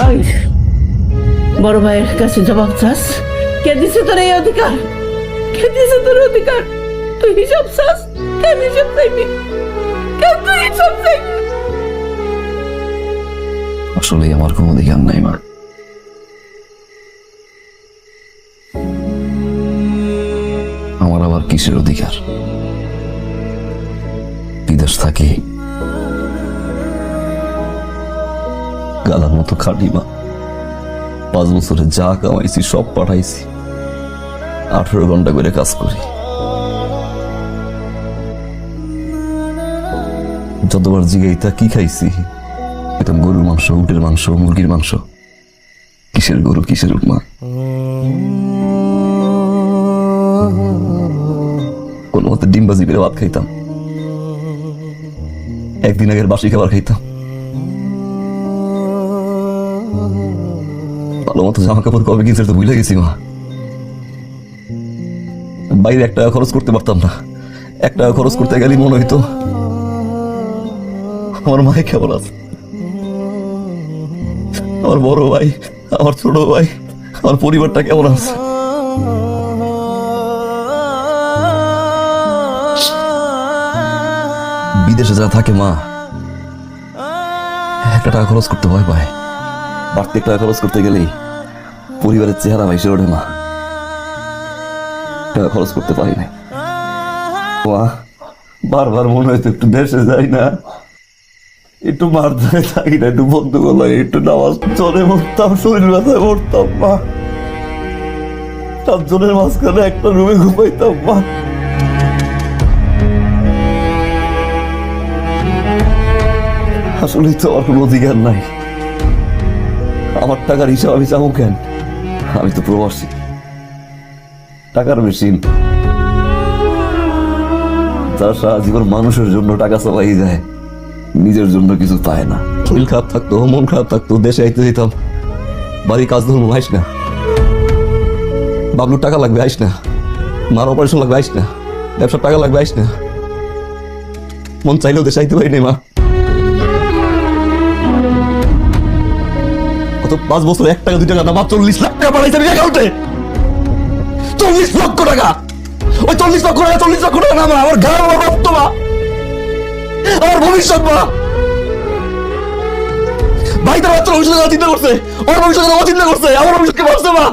ওই বড় ভাইয়ের কাছে জবাব চাস? কে দিছে তোর এই অধিকার? কে দিছে তোর অধিকার? তুই হিসাব চাস? কেন হিসাব চাইবি? কেন তুই হিসাব চাইবি? আসলে আমার কোনো অধিকার নাই মা। আমার আবার কিসের অধিকার? বিদেশ থাকি গালার মতো খাটি মা। 5 বছরে যা কামাইছি সব পাঠাইছি, 18 ঘন্টা করে কাজ করি। যতবার জিগাইতা কি খাইছি, এটা গরুর মাংস, উটের মাংস, মুরগির মাংস। কিসের গরু কিসের উট মা? কোন মতে ডিমবাজি করে ভাত খাইতাম, একদিন আগের বাসি খাবার খাইতাম, ভালো মতো জামা কাপড় কবে কিনছে তো ভুলে গেছি মা। বাইরে 1 টাকা খরচ করতে পারতাম না। 1 টাকা খরচ করতে গেলে মনে হইতো আমার মায়ে কেমন আছে, আমার বড় ভাই, আমার ছোট ভাই, আমার পরিবারটা কেমন আছে। বিদেশে যারা থাকে মা, 1 টাকা খরচ করতে ভয় পায়। বাড়তি 1 টাকা খরচ করতে গেলেই পরিবারের চেহারা ভাইসে ওঠে মা। টাকা খরচ করতে পারি না মা। বারবার মনে হয়তো একটু দেশে যাই না, একটু মার ধরে থাকি না, একটু বন্ধু গলা, একটু নামাজ চলে মরতাম, শরীর ব্যথায় মরতাম মা। 7 জনের মাঝখানে একটা রুমে ঘুমাইতাম মা। আসলেই তো আমার কোনো অধিকার নাই। আমার টাকার হিসাব আমি চাবো কেন? আমি তো প্রবাসী, টাকার মেশিন। যার সারা জীবন মানুষের জন্য টাকা চালাই যায়, নিজের জন্য কিছু পায় না। শরীর খারাপ থাকতো, মন খারাপ থাকতো, দেশে আইতে দিতাম, বাড়ির কাজ ধরবো, আইস না। বাবলুর টাকা লাগবে, আইস না। মার অপারেশন লাগবে, আইস না। ব্যবসার টাকা লাগবে, আইস না। মন চাইলেও দেশে আইতে পারি না মা। কত 5 বছর 1 টাকা 2 টাকা না, 40 লাখ টাকা পাঠাইছে অ্যাকাউন্টে। 40 লক্ষ টাকা। ওই 40 লক্ষ টাকা, 40 লক্ষ টাকা না আমার ঘর, আমার রক্ত মা, আমার ভবিষ্যৎ মা। ভাই তার বাচ্চার ভবিষ্যৎ চিন্তা করছে, আমার ভবিষ্যৎ চিন্তা করছে, আমার ভবিষ্যৎকে ভাবছে মা।